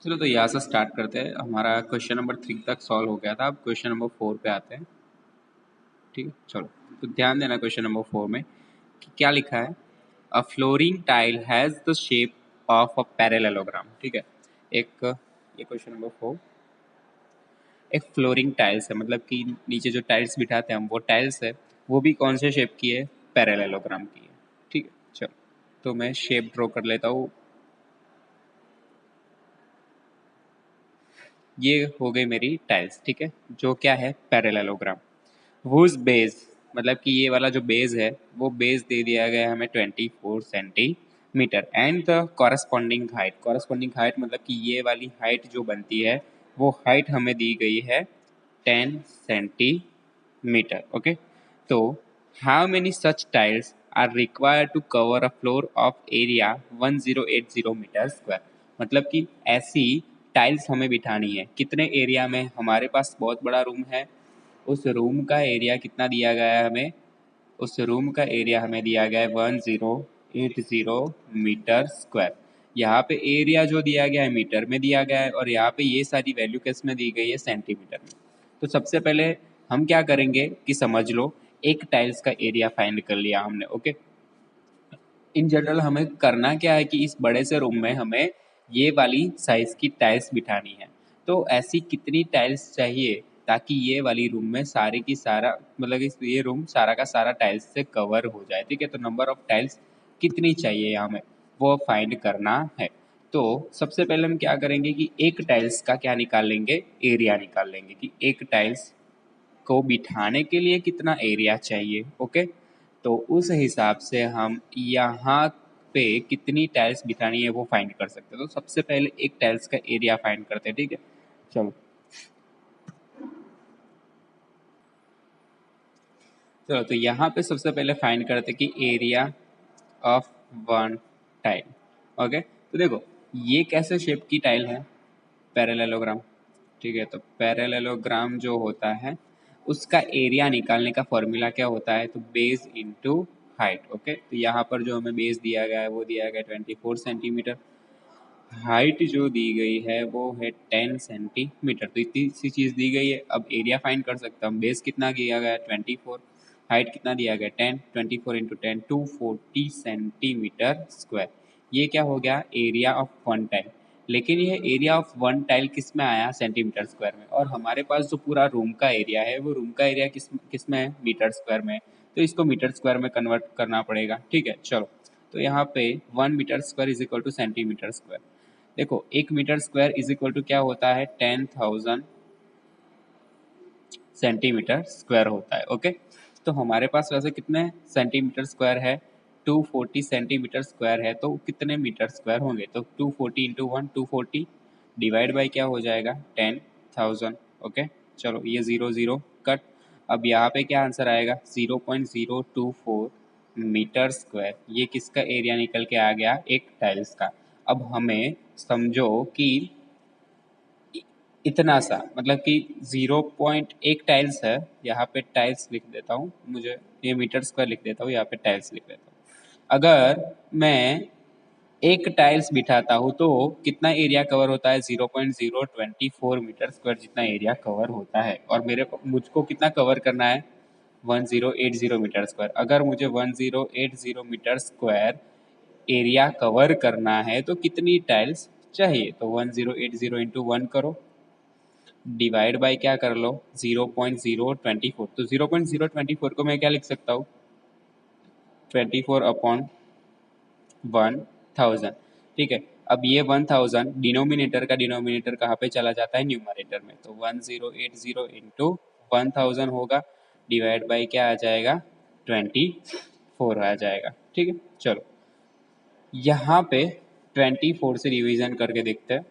चलो तो यहाँ से स्टार्ट करते हैं। हमारा क्वेश्चन नंबर 3 तक सॉल्व हो गया था। अब क्वेश्चन नंबर 4 पे आते हैं। ठीक है, चलो तो ध्यान देना क्वेश्चन नंबर 4 में कि क्या लिखा है। A flooring tile has the shape of a parallelogram. ठीक है, एक ये क्वेश्चन नंबर 4 एक फ्लोरिंग टाइल्स है, मतलब कि नीचे जो टाइल्स बिठाते हैं हम वो टाइल्स है, वो भी कौन से शेप की है, पैरेललोग्राम की है। ठीक है, चलो तो मैं शेप ड्रॉ कर लेता हूँ। ये हो गई मेरी टाइल्स। ठीक है, जो क्या है, पैरेललोग्राम। हुज बेस, मतलब कि ये वाला जो बेस है वो बेस दे दिया गया है हमें 24 centimetre and the corresponding height मतलब कि ये वाली हाइट जो बनती है वो हाइट हमें दी गई है 10 सेंटीमीटर। ओके, तो how many such tiles are required to cover a floor of area 1080 metre square, मतलब कि ऐसी टाइल्स हमें बिठानी है कितने एरिया में। हमारे पास बहुत बड़ा रूम है, उस रूम का एरिया कितना दिया गया है हमें, उस रूम का एरिया हमें दिया गया है 1080 मीटर स्क्वायर। यहाँ पे एरिया जो दिया गया है मीटर में दिया गया है और यहाँ पे ये सारी वैल्यू किस में दी गई है, सेंटीमीटर में। तो सबसे पहले हम क्या करेंगे कि समझ लो, एक टाइल्स का एरिया फाइंड कर लिया हमने। ओके, इन जनरल हमें करना क्या है कि इस बड़े से रूम में हमें ये वाली साइज की टाइल्स बिठानी है। तो ऐसी कितनी टाइल्स चाहिए ताकि ये वाली रूम में सारे की सारा, मतलब इस ये रूम सारा का सारा टाइल्स से कवर हो जाए। ठीक है, तो नंबर ऑफ टाइल्स कितनी चाहिए हमें वो फाइंड करना है। तो सबसे पहले हम क्या करेंगे कि एक टाइल्स का क्या निकाल लेंगे, एरिया निकाल लेंगे कि एक टाइल्स को बिठाने के लिए कितना एरिया चाहिए। ओके, तो उस हिसाब से हम यहाँ पे कितनी टाइल्स बिठानी है वो फाइंड कर सकते हैं। तो सबसे पहले एक टाइल्स का एरिया फाइंड करते हैं। ठीक है, चलो चलो तो यहाँ पे सबसे पहले फाइंड करते हैं कि area of one tile. Okay, तो देखो ये कैसे शेप की टाइल है, पैरेललोग्राम। ठीक है, तो पैरेललोग्राम जो होता है उसका एरिया निकालने का फॉर्मूला क्या होता है, तो बेस इनटू हाइट। ओके, तो यहाँ पर जो हमें बेस दिया गया है वो दिया गया है 24 सेंटीमीटर, हाइट जो दी गई है वो है 10 सेंटीमीटर। तो इतनी सी चीज़ दी गई है। अब एरिया फाइंड कर सकता हूँ। बेस कितना दिया गया है 24, हाइट कितना दिया गया है 10, 24 इंटू 10 240 सेंटीमीटर स्क्वायर। ये क्या हो गया, एरिया ऑफ वन टाइल। लेकिन ये एरिया ऑफ वन टाइल किस में आया, सेंटीमीटर स्क्वायर में। और हमारे पास जो पूरा रूम का एरिया है वो रूम का एरिया किस में है, मीटर स्क्वायर में। तो इसको मीटर स्क्वायर में कन्वर्ट करना पड़ेगा। ठीक है, चलो तो यहाँ पे 1 metre square is equal to centimetre square. देखो 1 metre square is equal to क्या होता है, 10,000 सेंटीमीटर स्क्वायर होता है। ओके, तो हमारे पास वैसे कितने सेंटीमीटर स्क्वायर है, 240 सेंटीमीटर स्क्वायर है। तो कितने मीटर स्क्वायर होंगे, तो 240 इंटू 1 240 डिवाइड बाई क्या हो जाएगा 10,000। ओके, चलो ये 0 0 कट। अब यहाँ पे क्या आंसर आएगा, 0.024 मीटर स्क्वायर। ये किसका एरिया निकल के आ गया, एक टाइल्स का। अब हमें समझो कि इतना सा, मतलब कि 0.1 टाइल्स है। यहाँ पे टाइल्स लिख देता हूँ, मुझे ये मीटर स्क्वायर लिख देता हूँ, यहाँ पे टाइल्स लिख देता हूँ। अगर मैं एक टाइल्स बिठाता हूँ तो कितना एरिया कवर होता है, 0.024 मीटर स्क्वायर जितना एरिया कवर होता है। और मुझको कितना कवर करना है, 1080 मीटर स्क्वायर। अगर मुझे 1080 मीटर स्क्वायर एरिया कवर करना है तो कितनी टाइल्स चाहिए, तो 1080 इंटू 1 करो, डिवाइड बाय क्या कर लो 0.024। तो 0.024 को मैं क्या लिख सकता हूँ, 24 अपॉन 1000। ठीक है, अब ये 1000 डिनोमिनेटर का डिनोमिनेटर कहाँ पे चला जाता है, न्यूमरेटर में। तो 1080 इंटू 1000 होगा, डिवाइड बाई क्या आ जाएगा 24 आ जाएगा। ठीक है, चलो यहाँ पे 24 से रिवीजन करके देखते हैं।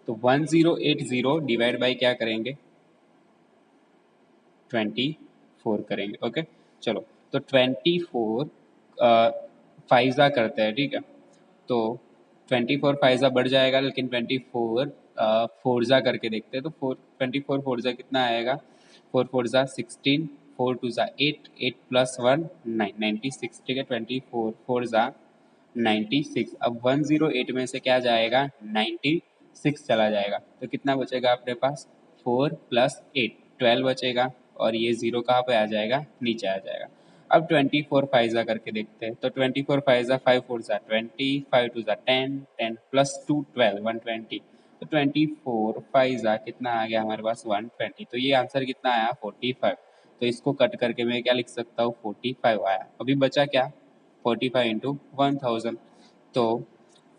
तो 1080 डिवाइड बाई क्या करेंगे 24 करेंगे। ओके, चलो तो 24 फाइजा करते हैं। ठीक है, तो 24 फाइजा बढ़ जाएगा, लेकिन 24 फोरजा करके देखते हैं। तो 24 फोरजा कितना आएगा, 4 4 16, 4 2 8, 8 + 1 9, 96। ठीक है, 24 फोरजा 96। अब 108 में से क्या जाएगा, 96 चला जाएगा, तो कितना बचेगा अपने पास, 4 + 8 12 बचेगा, और ये 0 कहाँ पे आ जाएगा, नीचे आ जाएगा। अब 24 फाइजा करके देखते हैं, तो 24 फाइजा 5 4 जा 20, 5 2 जा 10, 10 + 2 12 120, तो 24 फाइजा कितना आ गया हमारे पास, 120। तो ये आंसर कितना आया, 45। तो इसको कट करके मैं क्या लिख सकता हूँ, 45 आया। अभी बचा क्या, 45 इंटू 1000, तो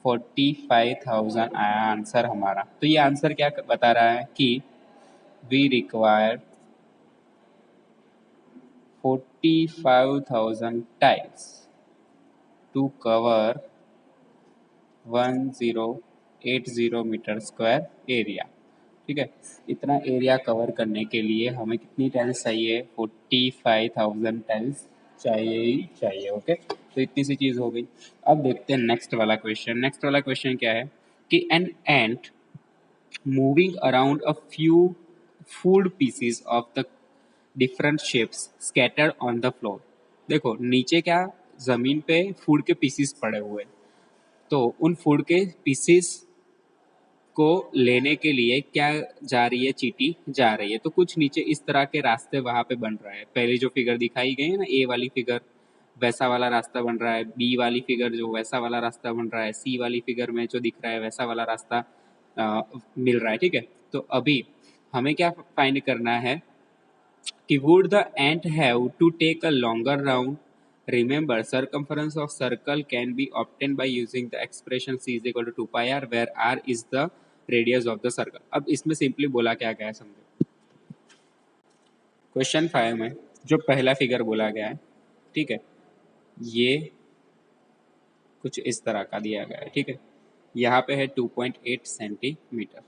45,000 आया आंसर हमारा। तो ये आंसर क्या बता रहा है कि we require 45,000 tiles to cover 1080 metre square area. ठीक है, इतना एरिया कवर करने के लिए हमें कितनी टाइल्स चाहिए, 45,000 टाइल्स चाहिए ही चाहिए। ओके, तो इतनी सी चीज़ हो गई। अब देखते हैं नेक्स्ट वाला क्वेश्चन। नेक्स्ट वाला क्वेश्चन क्या है कि an ant moving around a few food pieces of the different shapes scattered on the floor. देखो नीचे क्या, जमीन पे फूड के पीसेस पड़े हुए, तो उन फूड के पीसेस को लेने के लिए क्या जा रही है, चींटी जा रही है। तो कुछ नीचे इस तरह के रास्ते वहां पे बन रहा है। पहले जो फिगर दिखाई गई है ना, ए वाली फिगर, वैसा वाला रास्ता बन रहा है। बी वाली फिगर जो वैसा वाला रास्ता बन रहा है। सी वाली फिगर में जो दिख रहा है वैसा वाला रास्ता मिल रहा है। ठीक है, तो अभी हमें क्या फाइंड करना है कि would the ant have to take a longer round? Remember, circumference of circle can be obtained by using the expression c is equal to 2 pi r, where r is the radius of the circle. अब इसमें simply बोला क्या गया है समझो। Question 5 में जो पहला फिगर बोला गया है, ठीक है, ये कुछ इस तरह का दिया गया है। ठीक है, यहाँ पे है 2.8 सेंटीमीटर।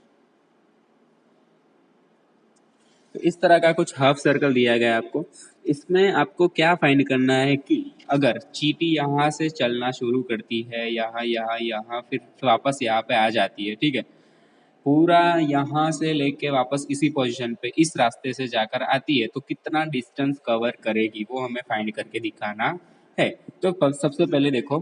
तो इस तरह का कुछ हाफ सर्कल दिया गया है आपको। इसमें आपको क्या फाइंड करना है कि अगर चींटी यहाँ से चलना शुरू करती है, यहाँ यहाँ यहाँ, फिर वापस यहाँ पे आ जाती है, ठीक है, पूरा यहाँ से लेके वापस इसी पोजीशन पे इस रास्ते से जाकर आती है, तो कितना डिस्टेंस कवर करेगी वो हमें फाइंड करके दिखाना है। तो सबसे पहले देखो,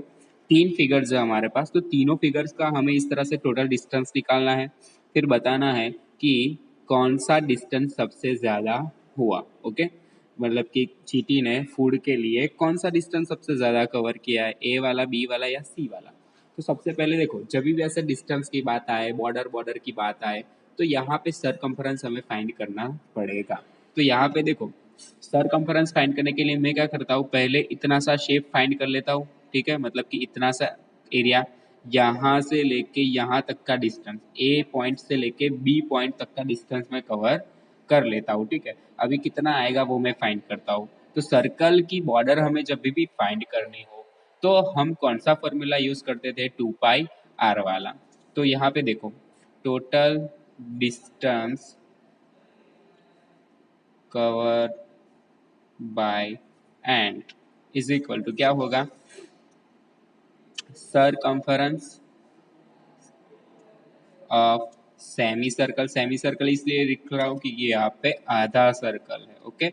तीन फिगर्स है हमारे पास, तो तीनों फिगर्स का हमें इस तरह से टोटल डिस्टेंस निकालना है। फिर बताना है कि कौन सा डिस्टेंस सबसे ज़्यादा हुआ। ओके, मतलब कि चींटी ने फूड के लिए कौन सा डिस्टेंस सबसे ज़्यादा कवर किया है, ए वाला, बी वाला या सी वाला। तो सबसे पहले देखो, जब भी ऐसे डिस्टेंस की बात आए, बॉर्डर की बात आए, तो यहाँ पे सरकमफ्रेंस हमें फाइंड करना पड़ेगा। तो यहाँ पे देखो, सरकमफ्रेंस फाइंड करने के लिए मैं क्या करता हूँ, पहले इतना सा शेप फाइंड कर लेता हूँ। ठीक है, मतलब कि इतना सा एरिया, यहाँ से लेके यहाँ तक का डिस्टेंस, ए पॉइंट से लेके बी पॉइंट तक का डिस्टेंस मैं कवर कर लेता हूँ। ठीक है, अभी कितना आएगा वो मैं फाइंड करता हूँ। तो सर्कल की बॉर्डर हमें जब भी फाइंड करनी हो तो हम कौन सा फॉर्मूला यूज करते थे, 2 पाई आर वाला। तो यहाँ पे देखो, total distance cover by ant is equal to क्या होगा, circumference of semi circle. Semi circle इसलिए लिख रहा हूँ कि ये यहाँ पे आधा सर्कल है। ओके,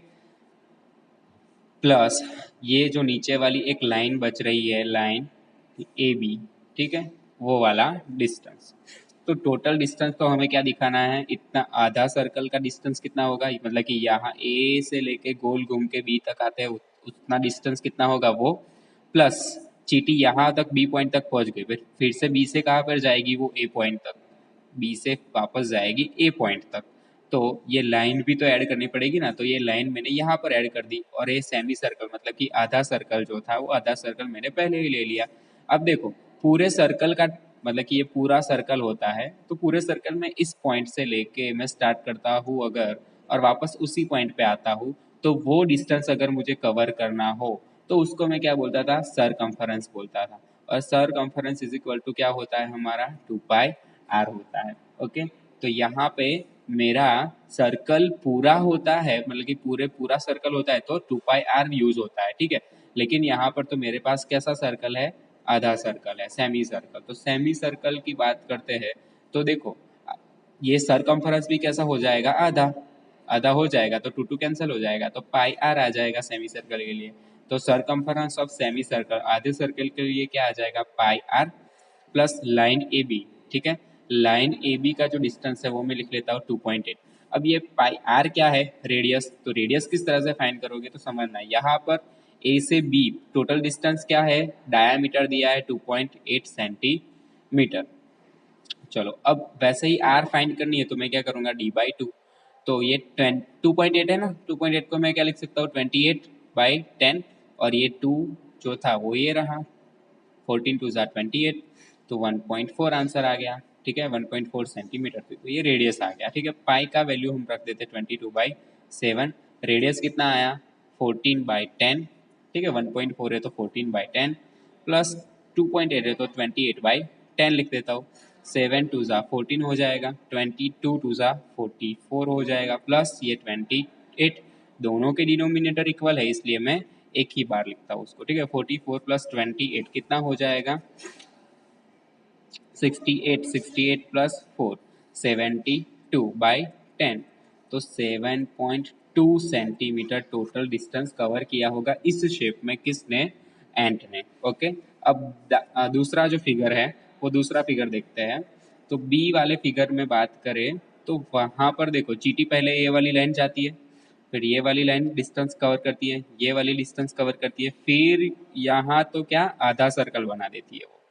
प्लस ये जो नीचे वाली एक लाइन बच रही है, लाइन ए बी, ठीक है, वो वाला डिस्टेंस। तो टोटल डिस्टेंस तो हमें क्या दिखाना है, इतना आधा सर्कल का डिस्टेंस कितना होगा, मतलब कि यहाँ ए से लेके गोल घूम के बी तक आते हैं, उतना डिस्टेंस कितना होगा वो, प्लस चींटी यहाँ तक बी पॉइंट तक पहुंच गई, फिर से बी से कहाँ पर जाएगी, वो ए पॉइंट तक, बी से वापस जाएगी ए पॉइंट तक। तो ये लाइन भी तो ऐड करनी पड़ेगी ना, तो ये लाइन मैंने यहाँ पर ऐड कर दी, और ये सेमी सर्कल मतलब कि आधा सर्कल जो था वो आधा सर्कल मैंने पहले ही ले लिया। अब देखो, पूरे सर्कल का मतलब कि ये पूरा सर्कल होता है, तो पूरे सर्कल में इस पॉइंट से लेके मैं स्टार्ट करता हूँ अगर, और वापस उसी पॉइंट पे आता हूँ, तो वो डिस्टेंस अगर मुझे कवर करना हो तो उसको मैं क्या बोलता था, सरकमफरेंस बोलता था। और सरकमफरेंस इज इक्वल टू क्या होता है हमारा, 2 पाई आर होता है। ओके, तो यहाँ पे मेरा सर्कल पूरा होता है, मतलब कि पूरा सर्कल होता है तो 2 पाई आर यूज होता है। ठीक है, लेकिन यहाँ पर तो मेरे पास कैसा सर्कल है, आधा सर्कल है, सेमी सर्कल। तो सेमी सर्कल की बात करते हैं तो देखो, ये सरकमफरेंस भी कैसा हो जाएगा, आधा आधा हो जाएगा, तो 2 2 कैंसिल हो जाएगा, तो पाई आर आ जाएगा सेमी सर्कल के लिए। तो सरकमफरेंस ऑफ सेमी सर्कल, आधे सर्कल के लिए क्या आ जाएगा, pi r plus line A B. ठीक है, लाइन ए बी का जो डिस्टेंस है वो मैं लिख लेता हूँ 2.8। अब ये पाई आर क्या है, रेडियस। तो रेडियस किस तरह से फाइंड करोगे तो समझना, यहाँ पर ए से बी टोटल डिस्टेंस क्या है, डायामीटर दिया है 2.8 सेंटीमीटर। चलो अब वैसे ही आर फाइंड करनी है तो मैं क्या करूंगा, डी/2। तो ये 2.8 है ना, 2.8 को मैं क्या लिख सकता हूँ, 28/10, और ये 2 जो था वो ये रहा, 14 2 28, तो 1.4 आंसर आ गया। ठीक है, 1.4 सेंटीमीटर, तो ये रेडियस आ गया। ठीक है, पाई का वैल्यू हम रख देते 22/7, रेडियस कितना आया 14/10। ठीक है, 1.4 है तो 14/10 प्लस 2.8 है तो 28/10 लिख देता हूँ। 7 2 14 हो जाएगा, 22 2 44 हो जाएगा, प्लस ये 28, दोनों के डिनोमिनेटर इक्वल है इसलिए मैं एक ही बार लिखता हूँ उसको। ठीक है, 44 प्लस 28 कितना हो जाएगा, 68, 68 प्लस 4 72/10, तो 7.2 सेंटीमीटर टोटल डिस्टेंस कवर किया होगा इस शेप में, किसने, एंट ने। ओके, अब दूसरा जो फिगर है वो दूसरा फिगर देखते हैं। तो बी वाले फिगर में बात करें तो वहां पर देखो, चींटी पहले ये वाली लाइन जाती है, फिर ये वाली लाइन डिस्टेंस कवर करती है, ये वाली डिस्टेंस कवर करती है, फिर यहाँ तो क्या आधा सर्कल बना देती है वो।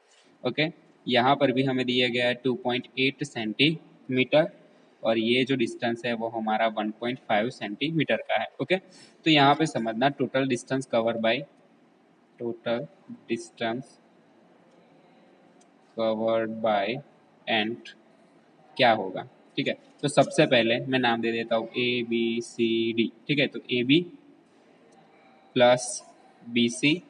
ओके, यहाँ पर भी हमें दिया गया है 2.8 सेंटीमीटर, और ये जो डिस्टेंस है वो हमारा 1.5 सेंटीमीटर का है। ओके, तो यहाँ पे समझना total distance cover by, total distance covered by ant क्या होगा। ठीक है, तो सबसे पहले मैं नाम दे देता हूँ ABCD। ठीक है, तो AB plus BC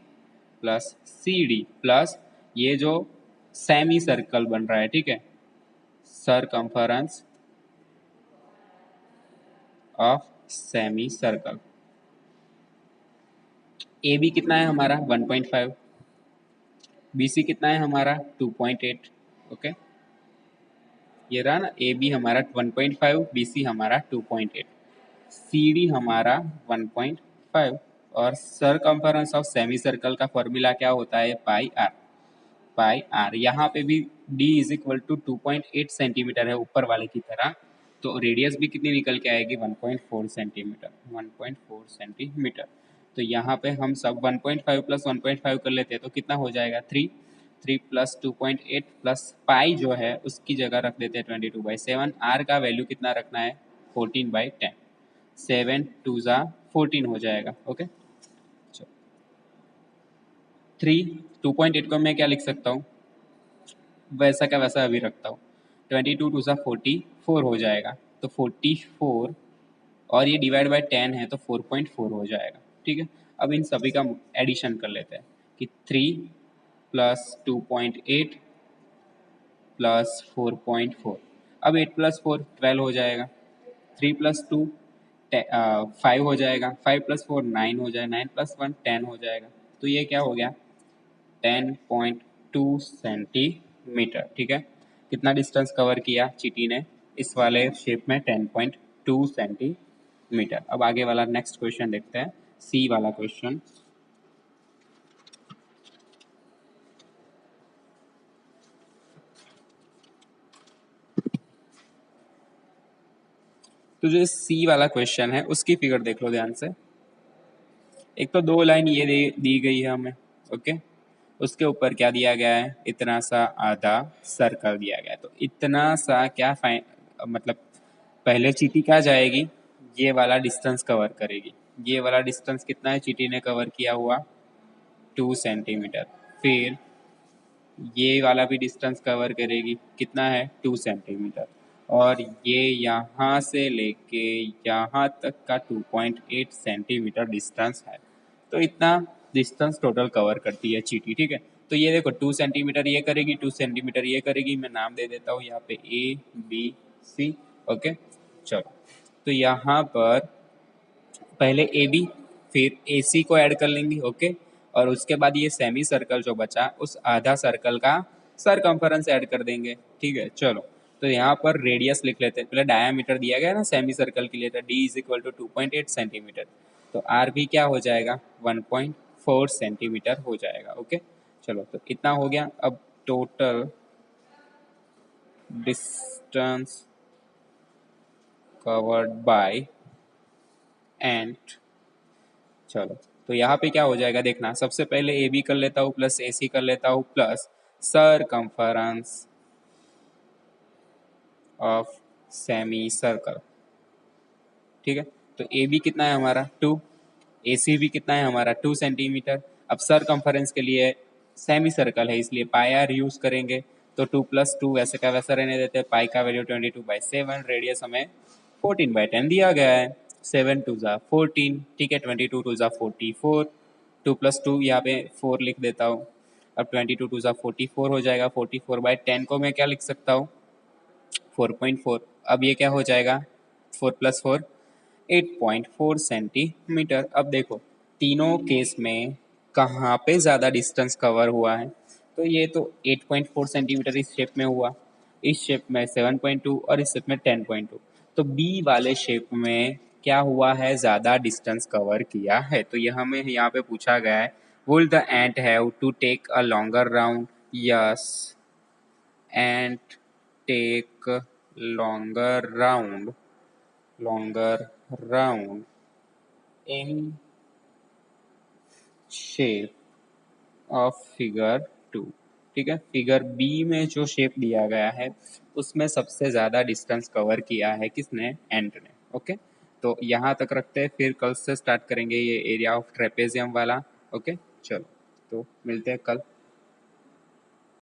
plus CD plus ये जो सेमी सर्कल बन रहा है, ठीक है, circumference of semi circle. AB कितना है हमारा 1.5, BC कितना है हमारा 2.8। ओके, ये रहा ना, AB हमारा 1.5, BC हमारा 2.8, CD हमारा 1.5, और सरकमफरेंस ऑफ सेमी सर्कल का फॉर्मूला क्या होता है, पाई आर। पाई आर, यहाँ पे भी D is equal to 2.8 centimetre है ऊपर वाले की तरह, तो रेडियस भी कितनी निकल के आएगी 1.4 सेंटीमीटर, 1.4 सेंटीमीटर। तो यहाँ पे हम सब 1.5 प्लस 1.5 कर लेते हैं तो कितना हो जाएगा 3, 3 प्लस 2.8 प्लस पाई जो है उसकी जगह रख देते हैं 22/7। आर का वैल्यू कितना रखना है 14/10, 7 2 14 हो जाएगा। ओके, 3 2.8 को मैं क्या लिख सकता हूँ, वैसा का वैसा अभी रखता हूँ, 22 2 44 हो जाएगा, तो 44, और ये डिवाइड बाय 10 है तो 4.4 हो जाएगा। ठीक है, अब इन सभी का एडिशन कर लेते हैं कि 3 प्लस 2.8 प्लस 4.4, अब 8 प्लस 4 12 हो जाएगा, 3 प्लस 2 5 हो जाएगा, 5 प्लस 4 9 हो जाएगा, 9 प्लस 1 10 हो जाएगा, तो ये क्या हो गया 10.2 सेंटीमीटर। ठीक है, कितना डिस्टेंस कवर किया चीटी ने इस वाले शेप में, 10.2 सेंटीमीटर। अब आगे वाला नेक्स्ट क्वेश्चन देखते हैं, सी वाला क्वेश्चन। तो जो सी वाला क्वेश्चन है उसकी फिगर देख लो ध्यान से। एक तो दो लाइन ये दी गई है हमें, ओके, उसके ऊपर क्या दिया गया है, इतना सा आधा सर्कल दिया गया है। तो इतना सा क्या मतलब पहले चीटी क्या जाएगी, ये वाला डिस्टेंस कवर करेगी। ये वाला डिस्टेंस कितना है चीटी ने कवर किया हुआ 2 सेंटीमीटर, फिर ये वाला भी डिस्टेंस कवर करेगी, कितना है 2 सेंटीमीटर, और ये यहाँ से लेके यहाँ तक का 2.8 सेंटीमीटर डिस्टेंस है। तो इतना डिस्टेंस टोटल कवर करती है चीटी। ठीक है, तो ये देखो 2 सेंटीमीटर ये करेगी, 2 सेंटीमीटर ये करेगी, मैं नाम दे देता हूँ यहाँ पे ABC। ओके, चलो, तो यहाँ पर पहले AB फिर AC को ऐड कर लेंगे। ओके, और उसके बाद ये सेमी सर्कल जो बचा उस आधा सर्कल का सरकमफरेंस ऐड कर देंगे। ठीक है, चलो, तो यहाँ पर रेडियस लिख लेते हैं, पहले डायामीटर दिया गया है ना सेमी सर्कल के लिए, तो D is equal to 2.8 centimetre, तो R भी क्या हो जाएगा 4 सेंटीमीटर हो जाएगा। ओके, चलो तो इतना हो गया। अब टोटल डिस्टेंस कवर्ड बाय एंट, चलो तो यहाँ पे क्या हो जाएगा देखना। सबसे पहले ए बी कर लेता हूँ प्लस ए सी कर लेता हूँ plus circumference of semi circle. ठीक है, तो ए बी कितना है हमारा 2, ए सी भी कितना है हमारा 2 सेंटीमीटर। अब सरकमफरेंस के लिए सेमी सर्कल है इसलिए पाई आर यूज करेंगे, तो 2 प्लस 2 वैसे का वैसा रहने देते हैं। पाई का वैल्यू 22/7, रेडियस हमें 14/10 दिया गया है। 7 2 ज़ा 14, ठीक है, 22 2 ज़ा 44, 2 प्लस 2 यहाँ पे 4 लिख देता हूँ। अब 22 2 ज़ा 44 हो जाएगा। 44/10 को मैं क्या लिख सकता हूँ 4.4। अब ये क्या हो जाएगा 4 प्लस 4 8.4 सेंटीमीटर। अब देखो तीनों केस में कहाँ पे ज़्यादा डिस्टेंस कवर हुआ है, तो ये तो 8.4 सेंटीमीटर इस शेप में हुआ, इस शेप में 7.2 और इस शेप में 10.2। तो बी वाले शेप में क्या हुआ है, ज़्यादा डिस्टेंस कवर किया है। तो यह हमें यहाँ पे पूछा गया है, would the ant have to take a longer round? Yes, ant take longer round longer round in shape of figure 2। ठीक है, फिगर बी में जो शेप दिया गया है उसमें सबसे ज़्यादा डिस्टेंस कवर किया है किसने, एंट ने। ओके, तो यहाँ तक रखते हैं, फिर कल से स्टार्ट करेंगे ये एरिया ऑफ ट्रेपेजियम वाला। ओके, चलो तो मिलते हैं कल।